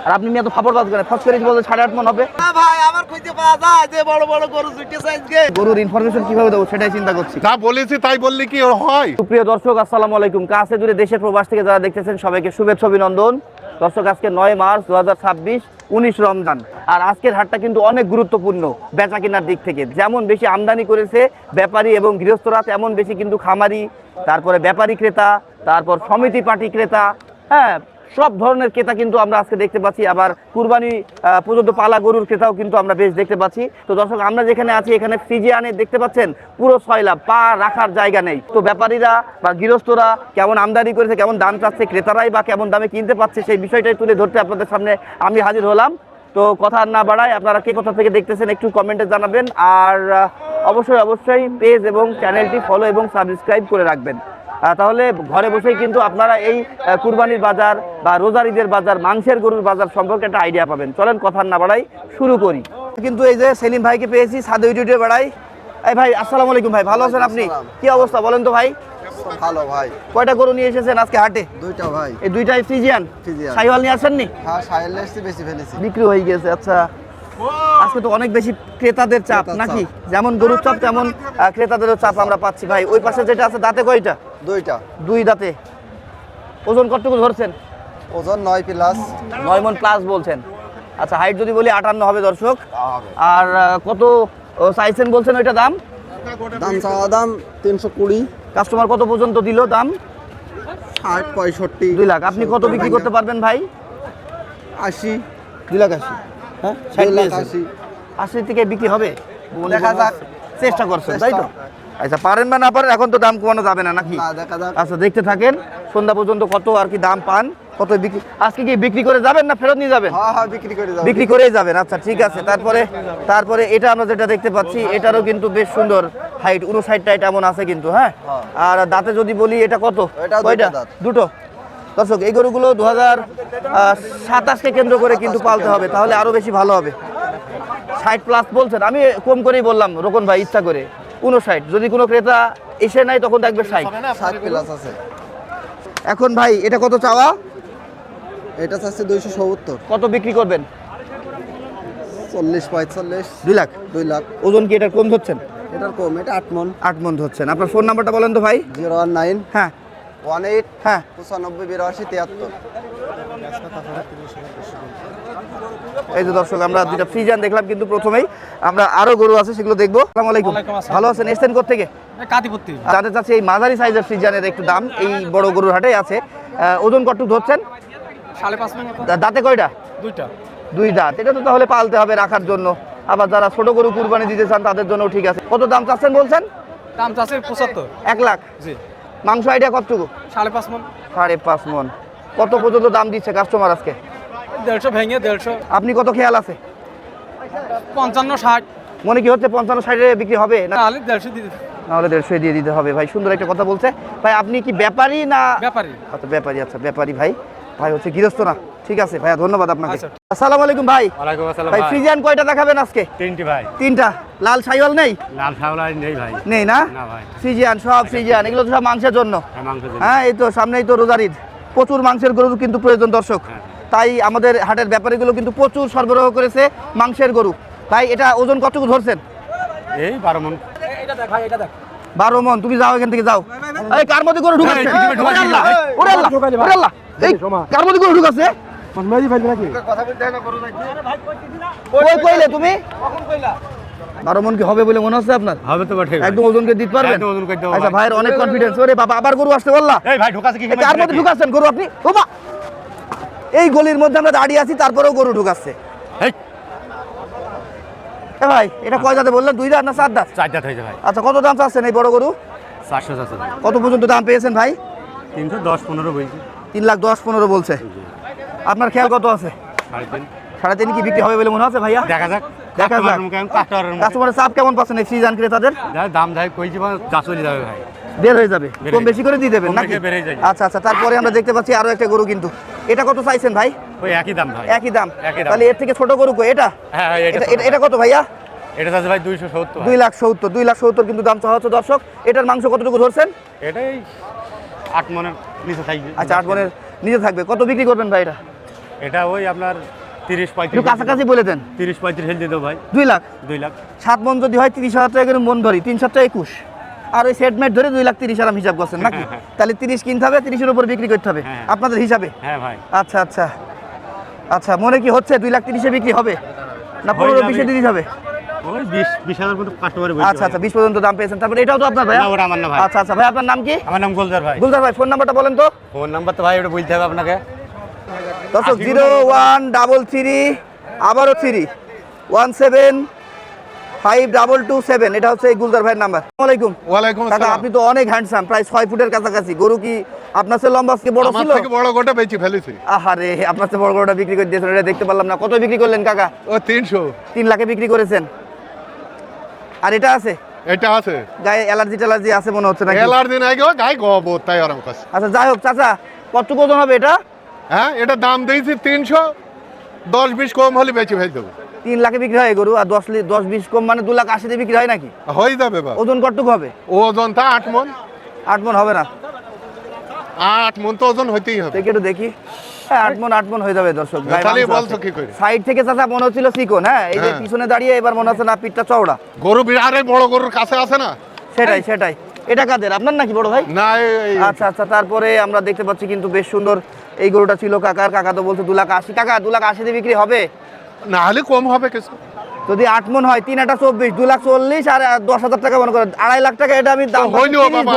আর আপনি এত ফাপড় বাজ করেন, ফস করে বলতে 8.5 মন হবে। না ভাই, আমার খুঁজে পাওয়া যায় যে বড় বড় গরু দুইটা সাইজকে। গরুর ইনফরমেশন কিভাবে দেবো সেটাই চিন্তা করছি। যা বলেছি তাই বললে কি হয়? সুপ্রিয় দর্শক, আসসালামু আলাইকুম। কাছে দূরে দেশের প্রবাস থেকে যারা দেখতেছেন সবাইকে শুভেচ্ছা অভিনন্দন। দর্শক, আজকে 9 মার্চ 2026, 19 রমজান। আর আজকের হাটটা কিন্তু অনেক গুরুত্বপূর্ণ বেচা কেনার দিক থেকে। যেমন বেশি আমদানি করেছে ব্যাপারী এবং গৃহস্থরা, তেমন বেশি কিন্তু খামারি, তারপরে ব্যাপারী ক্রেতা, তারপর সমিতি পার্টি ক্রেতা, হ্যাঁ, সব ধরনের ক্রেতা কিন্তু আমরা আজকে দেখতে পাচ্ছি। আবার কুরবানি পর্যন্ত পালা গরুর ক্রেতাও কিন্তু আমরা বেশ দেখতে পাচ্ছি। তো দর্শক, আমরা যেখানে আছি এখানে ফ্রিজিয়ানে দেখতে পাচ্ছেন পুরো সয়লা, পা রাখার জায়গা নেই। তো ব্যাপারীরা বা গৃহস্থরা কেমন আমদানি করেছে, কেমন দাম চাচ্ছে, ক্রেতারাই বা কেমন দামে কিনতে পারছে, সেই বিষয়টাই তুলে ধরতে আপনাদের সামনে আমি হাজির হলাম। তো কথা না বাড়ায়, আপনারা কে কোথা থেকে দেখতেছেন একটু কমেন্টে জানাবেন। আর অবশ্যই পেজ এবং চ্যানেলটি ফলো এবং সাবস্ক্রাইব করে রাখবেন। তাহলে ঘরে বসেই কিন্তু আপনারা এই কুরবানির বাজার বা রোজার ঈদের বাজার, মাংসের গরুর বাজার সম্পর্কে একটা আইডিয়া পাবেন। চলেন কথা না বাড়াই, শুরু করি। কিন্তু এই যে সেলিম ভাইকে পেয়েছি, সাদে উঠে বেড়াই। এই ভাই, আসসালামু আলাইকুম ভাই, ভালো আছেন আপনি? কি অবস্থা বলেন তো ভাই? ভালো ভাই। কয়টা গরু নিয়ে এসেছেন আজকে হাটে? দুইটা ভাই। এই দুইটাই ফ্রিজিয়ান? শাহিওয়াল নিয়ে আসেননি? হ্যাঁ, সাইল এসে বেশি ফেলেছি, বিক্রি হয়ে গেছে। আচ্ছা, আজকে তো অনেক বেশি ক্রেতাদের চাপ নাকি? যেমন গরুর চাপ তেমন ক্রেতাদেরও চাপ আমরা পাচ্ছি ভাই। ওই পাশে যেটা আছে দাঁতে কয়টা? দুইটা। দুই দাঁতে। ওজন কতটুকু ধরছেন? ওজন 9 প্লাস। 9 মণ প্লাস বলছেন। আচ্ছা, হাইট যদি বলি 58 হবে দর্শক। আর কত চাইছেন বলছেন ওইটা দাম? দাম চাওয়া দাম 320। কাস্টমার কত পর্যন্ত দিল দাম? 60, 65। 2 লাখ। আপনি কত বিক্রি করতে পারবেন ভাই? 80। 2 লাখ 80। হ্যাঁ, 2 লাখ 80। 80 থেকে বিক্রি হবে? দেখা যাক, চেষ্টা করছেন তাই তো? আচ্ছা, পারেন বা না পারেন, এখন তো দাম কমানো যাবে না নাকি? না, দেখা যাক। আচ্ছা, দেখতে থাকেন সন্ধ্যা পর্যন্ত কত আর কি দাম পান, কত বিক্রি। আজকে কি বিক্রি করে যাবেন না ফেরত নিয়ে যাবেন? হ্যাঁ, বিক্রি করে দাও। বিক্রি করেই যাবেন। আচ্ছা, ঠিক আছে। তারপরে এটা আমরা যেটা দেখতে পাচ্ছি, এটারও কিন্তু বেশ সুন্দর হাইট, 59 এমন আছে কিন্তু। হ্যাঁ, আর দাঁতে যদি বলি এটা কত? কয়টা? দুটো। দর্শক, এই গরুগুলো 2027কে কেন্দ্র করে কিন্তু পালতে হবে, তাহলে আরো বেশি ভালো হবে। 60 প্লাস বলছেন, আমি কম করেই বললাম রোকন ভাই, ইচ্ছা করে 59। যদি কোনো ক্রেতা এসে নাই তখন দেখবে 60 প্লাস আছে। এখন ভাই এটা কত চাওয়া? এটা চাচ্ছে 270। কত বিক্রি করবেন? 40, 45। 2 লাখ। 2 লাখ। ওজন কি এটা কম ধরছেন? এটার কম, এটা 8 মন। 8 মণ ধরছেন। আপনার ফোন নাম্বারটা বলেন তো ভাই। 019 হ্যাঁ 18 হ্যাঁ 95 82 73। এই যে দর্শক, আমরা দুটা ফ্রিজান দেখলাম, কিন্তু প্রথমেই আমরা আরো গরু আছে সেগুলো দেখবো। আসসালামু আলাইকুম, ভালো আছেন? এসছেন কোথেকে? কাদিপত্তি। যাদের কাছে এই মাঝারি সাইজের ফ্রিজানের একটু দাম এই বড় গরুর হাটে আছে। ওজন কতটুকু ধরছেন? 5.5 মণ। দাঁতে কয়টা? দুইটা। 2 দাঁত। এটা তো তাহলে পালতে হবে রাখার জন্য। আবার যারা ছোট গরু কুরবানি দিতে চান তাদের জন্য ঠিক আছে। কত দাম চাচ্ছেন বলছেন? দাম চাচ্ছে 75। 1 লাখ। জি। মাংস আইডিয়া কতটুকু? 5.5 মণ। 5.5 মণ। কত পর্যন্ত দাম দিচ্ছে কাস্টমার আজকে? 150 ভেঙে 150। আপনি কত খেয়াল আছে? 55 60। মনে কি হচ্ছে 55-60 বিক্রি হবে না? নাহলে 150 দিতে। নাহলে 150 দিয়ে দিতে হবে। ভাই সুন্দর একটা কথা বলছে। ভাই আপনি কি ব্যাপারী না? ব্যাপারী। আচ্ছা, ব্যাপারী। আচ্ছা, ব্যাপারী ভাই। ভাই হচ্ছে গৃহস্থ না? ঠিক আছে ভাইয়া, ধন্যবাদ আপনাকে। আচ্ছা। আসসালামু আলাইকুম ভাই। ওয়ালাইকুম আসসালাম ভাই, ফ্রিজিয়ান কয়টা দেখাবেন আজকে? 3টি ভাই। 3টা। লাল শাহিওয়াল নেই? লাল শাওলাই নেই ভাই। নেই না? না ভাই। ফ্রিজিয়ান, সব ফ্রিজিয়ান। এগুলো তো সব মাংসের জন্য। মাংস দিন। হ্যাঁ, এই তো সামনেই তো রোজার ঈদ, প্রচুর মাংসের গরুর কিন্তু প্রয়োজন দর্শক। তাই আমাদের হাটের ব্যাপারীগুলো কিন্তু প্রচুর সরবরাহ করেছে মাংসের গরু। ভাই এটা ওজন কতটুকু ধরছেন? এই 12 মণ। এটা দেখ ভাই, এটা দেখ। 12 মণ। তুমি যাও এখান থেকে, যাও। এই কার মধ্যে গরু ঢুকাচ্ছে? ওরে আল্লাহ, ওরে আল্লাহ, ওরে আল্লাহ। এই কার মধ্যে গরু ঢুকাচ্ছে? কই কইলে তুমি? 12 মণ কি হবে বলে মনে হচ্ছে আপনার? হবে তো বটে। একদম ওজনকে দিতে পারবেন? একদম ওজন করে দেব। আচ্ছা, ভাইয়ের অনেক কনফিডেন্স। ওরে বাবা, আবার গরু আসতে বললা? এই ভাই ঢোকাছে কি? কার মধ্যে ঢুকাচ্ছেন গরু আপনি? ওমা, এই গলির মধ্যে আমরা দাঁড়িয়ে আছি, তারপরেও গরু ঢুকাচ্ছে। এই এ ভাই, এটা কয় দাঁতে বললেন? 2 দাঁত না 4 দাঁত? 4 দাঁত হয়েছে ভাই। আচ্ছা, কত দাম চাচ্ছেন এই বড় গরু? 400 আছে ভাই। কত পর্যন্ত দাম পেয়েছেন ভাই? 310 15 বইছি। 3,10,15 বলছে। আপনার খেয়াল কত আছে? 3.5। 3.5 কি বিক্রি হবে বলে মনে হচ্ছে ভাইয়া? দেখা যাক। দেখা যাক। কাস্টমারের চাপ কেমন পাচ্ছেন এই ফ্রিজান ক্রেতাদের? দাম যাই কইছি বা যা চলে যাবে ভাই। বের হয়ে যাবে, কম বেশি করে দিয়ে দেবেন নাকি? বেড়ে যায়। আচ্ছা আচ্ছা, তারপরে আমরা দেখতে পাচ্ছি আরো একটা গরু কিন্তু। এটা কত চাইছেন ভাই? ওই একই দাম ভাই। একই দাম। একই দাম। তাহলে এর থেকে ছোট গরু কই এটা? হ্যাঁ, এটা কত ভাইয়া? এটা আছে ভাই 270। 2,70,000 কিন্তু দাম চাওয়া হচ্ছে দর্শক। এটার মাংস কতটুকু ধরছেন? এটাই 8 মণের নিচে থাকবে। আচ্ছা, 8 মণের নিচে থাকবে। কত বিক্রি করবেন ভাই এটা? এটা ওই আপনার 30-35 একটু কাছাকাছি বলে দেন। 30-35 হেল দিয়ে দেবো ভাই। 2 লাখ 2 লাখ 7 মন যদি হয় 30,000 টাকা করে মন ধরি, 3/7 21, আর ওই সেটমেট ধরে 2,30,000 আরাম হিসাব করছেন নাকি? তাহলে 30 কিনতে হবে, 30-এর উপর বিক্রি করতে হবে হ্যাঁ। আপনাদের হিসাবে। হ্যাঁ ভাই। আচ্ছা আচ্ছা আচ্ছা, মনে কি হচ্ছে 2,30,000 বিক্রি হবে না হয়ে 15-20 যাবে। দিতে হবে? ওই 20,000 মতো কাস্টমারে বলছে। আচ্ছা আচ্ছা, 20 পর্যন্ত দাম পেয়েছেন। তারপরে এটাও তো আপনার ভাই? না, ওটা আমার না ভাই। আচ্ছা আচ্ছা ভাই, আপনার নাম কি? আমার নাম গোলজার ভাই। গুলজার ভাই, ফোন নাম্বারটা বলেন তো। ফোন নাম্বার তো ভাই ওটা বলতে হবে আপনাকে। দর্শক 0133 আবারও 3175227, এটা হচ্ছে এই গুলজার ভাইয়ের নাম্বার। আসসালামু আলাইকুম। ওয়ালাইকুম কাকা, আসসালাম। আপনি তো অনেক হ্যান্ডসাম, প্রায় 6 ফুটের কাছাকাছি। গরু কি আপনার চেয়ে লম্বা কি বড় আমার ছিল? থেকে বড় গোটা বেচি ফেলেছি। আহারে, আপনার চেয়ে বড় গরুটা বিক্রি করে দিয়েছেন, এটা দেখতে পারলাম না। কত বিক্রি করলেন কাকা? ও 300। 3 লাখে বিক্রি করেছেন। আর এটা আছে এটা আছে গায়ে অ্যালার্জি ট্যালার্জি আছে মনে হচ্ছে নাকি? এলার দিন আগে গাই গবো তাই আরাম কাছে। আচ্ছা যাই হোক চাচা, কতটুকু ওজন হবে এটা? হ্যাঁ, এটা দাম দিয়েছি 300, 10-20 কম হলে বেচি ফেল দেবো। 3 লাখে বিক্রি হয় গরু, আর 10-20 কম মানে 2,80,000 দিয়ে বিক্রি হয় নাকি? হয়ে যাবে বা ওজন কতটুকু হবে? ওজন তা 8 মন। 8 মন হবে না? 8 মন তো ওজন হইতেই হবে। দেখি একটু দেখি। হ্যাঁ, 8 মন হয়ে যাবে দর্শক। তাহলে বলছো কি করে? সাইড থেকে চাচা মনে হচ্ছিল চিকন, হ্যাঁ এই যে হ্যাঁ। পিছনে দাঁড়িয়ে এবার মনে হচ্ছে না পিঠটা চওড়া। গরু বিরারে বড় গরুর কাছে আছে না? সেটাই সেটাই। এটা কাদের, আপনার নাকি বড় ভাই? না আচ্ছা আচ্ছা, তারপরে আমরা দেখতে পাচ্ছি কিন্তু বেশ সুন্দর এই গরুটা ছিল কাকার। কাকা তো বলছে 2,80,000। কাকা 2,80,000 দিয়ে বিক্রি হবে? না হলে কম হবে কিছু। যদি 8 মন হয় 3 × 24, 2,40,000 আর 10,000 টাকা মনে করেন 2.5 লাখ টাকা। এটা আমি দাম হইনি ও বাবা,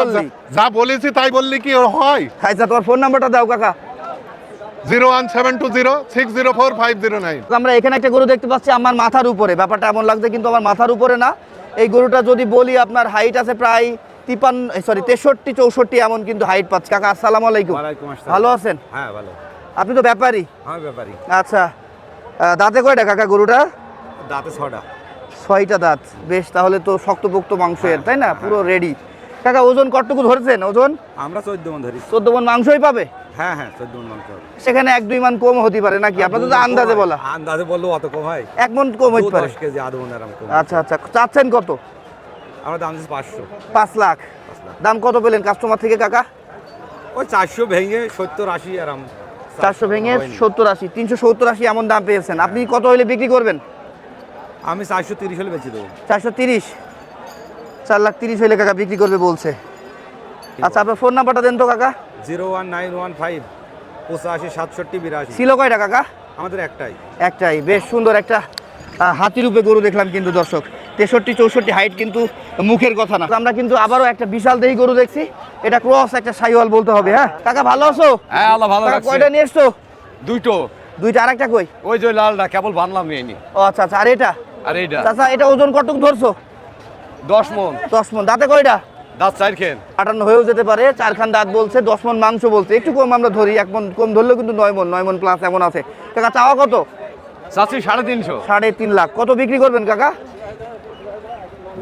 যা বলেছি তাই বললি কি ওর হয়? আচ্ছা, তোমার ফোন নাম্বারটা দাও কাকা। 01720604509। আমরা এখানে একটা গরু দেখতে পাচ্ছি আমার মাথার উপরে। ব্যাপারটা এমন লাগছে কিন্তু আমার মাথার উপরে না। এই গরুটা যদি বলি আপনার হাইট আছে প্রায় 63-64 এমন কিন্তু হাইট পাচ্ছে। কাকা আসসালামু আলাইকুম। ওয়ালাইকুম আসসালাম। ভালো আছেন? হ্যাঁ ভালো। আপনি তো ব্যাপারী? হ্যাঁ ব্যাপারী। আচ্ছা, দাঁতে কয়টা কাকা গরুটা? দাঁতে 6টা। 6টা দাঁত। বেশ, তাহলে তো শক্তপোক্ত মাংস এর, তাই না? পুরো রেডি। কাকা ওজন কতটুকু ধরেছেন? ওজন আমরা 14 মন ধরি। 14 মন মাংসই পাবে? হ্যাঁ হ্যাঁ 14 মন মাংস হবে। সেখানে 1-2 মান কম হতে পারে নাকি? আপনাদের তো আন্দাজে বলা। আন্দাজে বললো অত কম হয়? 1 মন কম হতে পারে। 10 কেজি আধ মন এরকম কম। আচ্ছা আচ্ছা, চাচ্ছেন কত? আমরা দাম দিচ্ছি 500। 5 লাখ। দাম কত পেলেন কাস্টমার থেকে কাকা? ওই 400 ভেঙে 70-80 এরকম। 400 ভেঙে 70-80, 370-80 এমন দাম পেয়েছেন। আপনি কত হলে বিক্রি করবেন? আমি 430 হলে বেচে দেবো। 430। 4,30,000 হলে কাকা বিক্রি করবে বলছে। আচ্ছা, আপনার ফোন নাম্বারটা দেন তো কাকা। 01915 856782। ছিল কয়টা কাকা? আমাদের একটাই। একটাই। বেশ সুন্দর একটা হাতি রূপে গরু দেখলাম কিন্তু দর্শক। 63-64 হাইট কিন্তু মুখের কথা না। আমরা কিন্তু আবারও একটা বিশাল দেহি গরু দেখছি। এটা ক্রস একটা সাইওয়াল বলতে হবে। হ্যাঁ কাকা, ভালো আছো? হ্যাঁ আল্লাহ ভালো কাকা, রাখছে। কয়টা নিয়ে এসছো? দুইটো। দুইটা। আরেকটা কই? ওই যে লালটা কেবল বানলাম নিয়ে। ও আচ্ছা আচ্ছা। আর এটা? আর এইটা চাচা এটা ওজন কতটুকু ধরছো? 10 মন। 10 মন। দাঁতে কয়টা? দাঁত 4 খেন। 58 হয়েও যেতে পারে। 4 খান দাঁত বলছে। 10 মন মাংস বলছে। একটু কম আমরা ধরি, 1 মন কম ধরলেও কিন্তু 9 মন প্লাস এমন আছে। কাকা চাওয়া কত? চাচ্ছি 350। 3.5 লাখ। কত বিক্রি করবেন কাকা?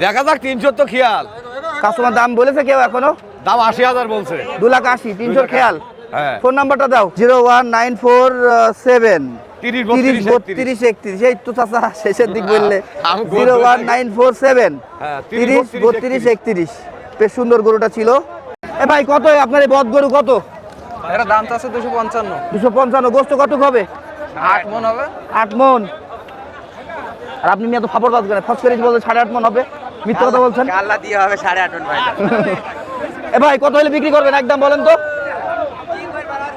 দেখা যাক 300 তো খেয়াল। কাস্টমার দাম বলেছে কেউ এখনো? দাম 80,000 বলছে। 2,80,000, 300 খেয়াল। হ্যাঁ। ফোন নাম্বারটা দাও। 01947 30 30 32 32 31। এই তো চাচা শেষের দিক বললে। আমি বলতে 01947 হ্যাঁ, 30 32 31। বেশ সুন্দর গরুটা ছিল। এ ভাই, কত আপনার এই বদ গরু কত? এটা দাম তো আছে 255। 255। গোস্ত কতটুকু হবে? 8 মন হবে। 8 মন। আর আপনি এত ফাপড় বাজ করেন, ফস করে বলতে 8.5 মন হবে। মিথ্যা কথা বলছেন। আল্লাহ দিয়ে হবে 8.5 মন ভাই। এ ভাই, কত হলে বিক্রি করবেন একদম বলেন তো?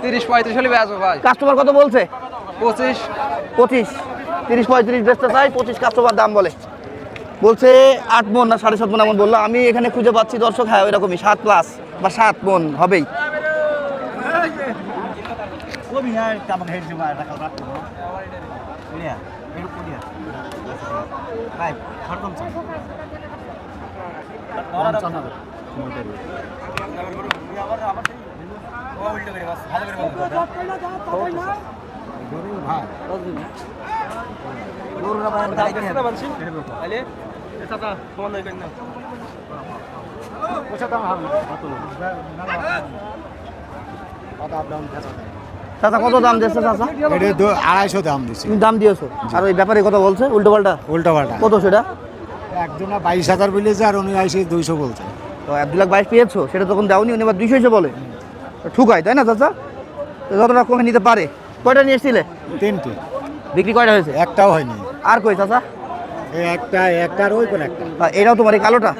30-35 হলে বেচবো ভাই। কাস্টমার কত বলছে? 25। 25। 30-35 বেচতে চাই, 25 কাস্টমার দাম বলছে 8 মন না 7.5 মন এমন বললো। আমি এখানে খুঁজে পাচ্ছি দর্শক, হ্যাঁ ওইরকমই 7 প্লাস বা 7 মন হবেই। চাচা কত দাম দিয়েছে চাচা? এটা 250 দাম দিছি। তুমি দাম দিয়েছো আর ওই ব্যাপারে কথা বলছে উল্টো পাল্টা? উল্টা পাল্টা। কত সেটা? একজনা 22,000 বলেছে আর উনি আইসে 200 বলছে। তো 2,22,000 পেয়েছো, সেটা তখন দাওনি, উনি আবার 200 বলে। ঠুকায়, তাই না চাচা? তো যতটা কমে নিতে পারে। কয়টা নিয়ে এসেছিলে? 3টে, বিক্রি কয়টা হয়েছে? একটাও হয়নি। আর কই চাচা? এই একটার ওই কোন একটা। এটাও তোমার এই কালোটা?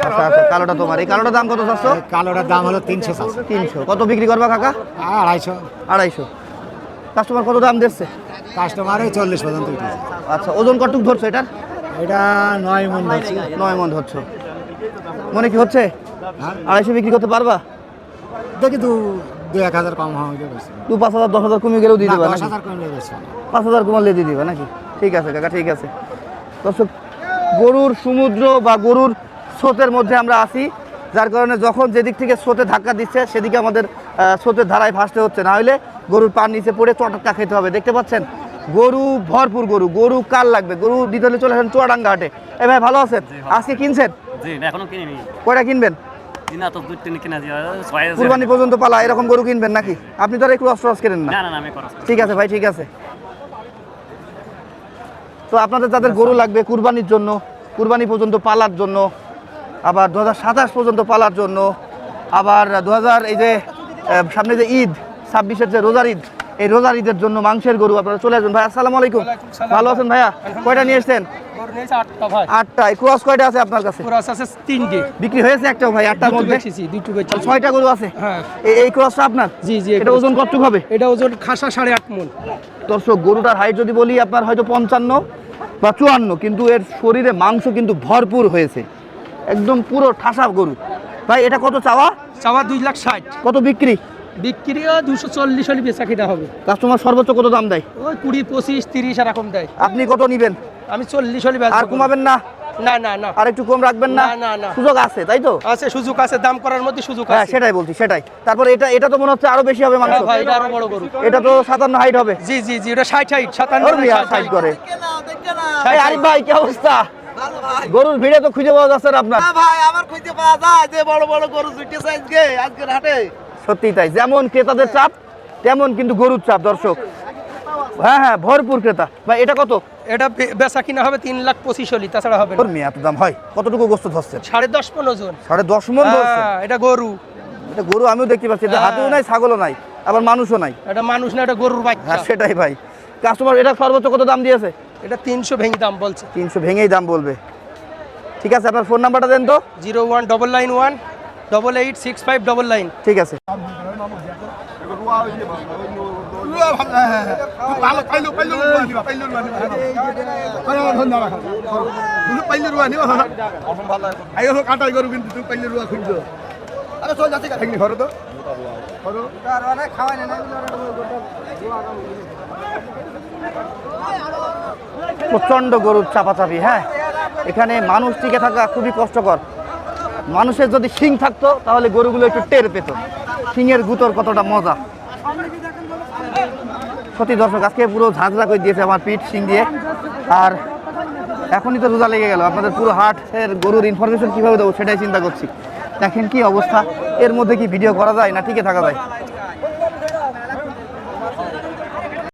আচ্ছা আচ্ছা, কালোটা তোমার। এই কালোটার দাম কত চাচ্ছো? এই কালোটার দাম হলো 300 চাচ্ছে। 300। কত বিক্রি করবা কাকা? 250। 250। কাস্টমার কত দাম দিচ্ছে? কাস্টমার ওই 40 পর্যন্ত উঠেছে। আচ্ছা, ওজন কতটুকু ধরছো এটার? এটা 9 মণ ধরছি। 9 মণ ধরছো। মনে কি হচ্ছে হ্যাঁ? 250 বিক্রি করতে পারবা? দেখি 2-1000 কম হবে বেশি। 2-5,000 10,000 কমে গেলেও দিয়ে না, দেবা নাকি? 10,000 কম নেবে বেশি। 5,000 কমালে দিয়ে দিবা নাকি? ঠিক আছে কাকা, ঠিক আছে। দর্শক, গরুর সমুদ্র বা গরুর স্রোতের মধ্যে আমরা আছি, যার কারণে যখন যেদিক থেকে স্রোতে ধাক্কা দিচ্ছে সেদিকে আমাদের স্রোতের ধারায় ভাসতে হচ্ছে, না হলে গরুর পার নিচে পড়ে চটাক্কা খেতে হবে। দেখতে পাচ্ছেন গরু ভরপুর, গরু কার লাগবে? গরু দিতে হলে চলে আসেন চুয়াডাঙ্গা হাটে। এ ভাই ভালো আছেন? আজকে কিনছেন? জি না এখনো কিনিনি। কয়টা কিনবেন? দিনা তো 2-3 কিনা দিয়া কুরবানি পর্যন্ত পালা এরকম গরু কিনবেন নাকি? আপনি তো আর একটু ক্রস কেনেন না। না না আমি করছি। ঠিক আছে ভাই, ঠিক আছে। তো আপনাদের যাদের গরু লাগবে কুরবানির জন্য, কুরবানি পর্যন্ত পালার জন্য, আবার 2027 পর্যন্ত পালার জন্য, আবার 2000 এই যে সামনে যে ঈদ 26-এর যে রোজার ঈদ, এই রোজার ঈদের জন্য মাংসের গরু আপনারা চলে আসবেন। ভাই আসসালামু আলাইকুম, ভালো আছেন ভাইয়া? কয়টা নিয়ে এসছেন? 8টা। ক্রস কয়টা আছে আপনার কাছে? তিনটে বিক্রি হয়েছে একটাও ভাই? 8টার মধ্যে দুটো 6টা গরু আছে। হ্যাঁ। এই ক্রসটা আপনার? জি জি। এটা ওজন কতটুকু হবে? এটা ওজন খাসা 8.5 মণ। দর্শক, গরুটার হাইট যদি বলি আপনার হয়তো 55 বা 54, কিন্তু এর শরীরে মাংস কিন্তু ভরপুর হয়েছে, একদম পুরো ঠাসা গরু। ভাই এটা কত চাওয়া? চাওয়া 2,60,000। কত বিক্রি? বিক্রিও 240 হলে বেচা কিনা হবে। কাস্টমার সর্বোচ্চ কত দাম দেয়? ওই 20, 25, 30 এরকম দেয়। আপনি কত নিবেন? আমি 40 হলে বেচবো। আর কমাবেন না? না না না। আর একটু কম রাখবেন না? না, না, না। সুযোগ আছে তাই তো? আছে, সুযোগ আছে, দাম করার মধ্যে সুযোগ হ্যাঁ আছে। সেটাই বলছি, সেটাই। তারপরে এটা তো মনে হচ্ছে আরো বেশি হবে মাংস। হ্যাঁ ভাই, এটা আরো বড় গরু। এটা তো 57 হাইট হবে। জি জি জি, এটা 60, 57 ওর মিয়া সাইড করে। দেখে নাও, দেখে নাও। এই আরিফ ভাই কি অবস্থা? ভালো ভাই। গরুর ভিড়ে তো খুঁজে পাওয়া যাচ্ছে না আপনার। না ভাই, আমার খুঁজে পাওয়া যায় যে বড় বড় গরু জুটেছে আজকের হাটে। সত্যি তাই, যেমন ক্রেতাদের চাপ তেমন কিন্তু গরুর চাপ দর্শক। হ্যাঁ হ্যাঁ, ভরপুর ক্রেতা। ভাই এটা কত? এটা বেচা কিনা হবে 3,25,000 হলে, তাছাড়া হবে না। ওর মেয়ে এত দাম হয়? কতটুকু গোস্ত ধরছেন? 10.5 মণ ওজন। 10.5 মণ ধরছেন? হ্যাঁ, এটা গরু। এটা গরু আমিও দেখতে পাচ্ছি, এটা হাতেও নাই, ছাগলও নাই, আবার মানুষও নাই। এটা মানুষ না, এটা গরুর হ্যাঁ বাচ্চা। সেটাই ভাই। কাস্টমার এটা সর্বোচ্চ কত দাম দিয়েছে? এটা 300 ভেঙে দাম বলছে। 300 ভেঙেই দাম বলবে। ঠিক আছে, আপনার ফোন নাম্বারটা দেন তো। 01991 886599। ঠিক আছে। কাটাই গরু কিন্তু তুই পাইলে রুয়া খুঁজছো। আরে চল যাচ্ছে ঘরে তো প্রচন্ড গরুর চাপাচাপি। হ্যাঁ, এখানে মানুষ টিকে থাকা খুবই কষ্টকর। মানুষের যদি শিং থাকতো তাহলে গরুগুলো একটু টের পেত শিংয়ের গুতোর কতটা মজা। সত্যি দর্শক, আজকে পুরো ঝাঁঝরা করে দিয়েছে আমার পিঠ শিং দিয়ে। আর এখনই তো রোজা লেগে গেল, আপনাদের পুরো হাটের গরুর ইনফরমেশন কীভাবে দেবো সেটাই চিন্তা করছি। দেখেন কি অবস্থা, এর মধ্যে কি ভিডিও করা যায় না টিকে থাকা যায়?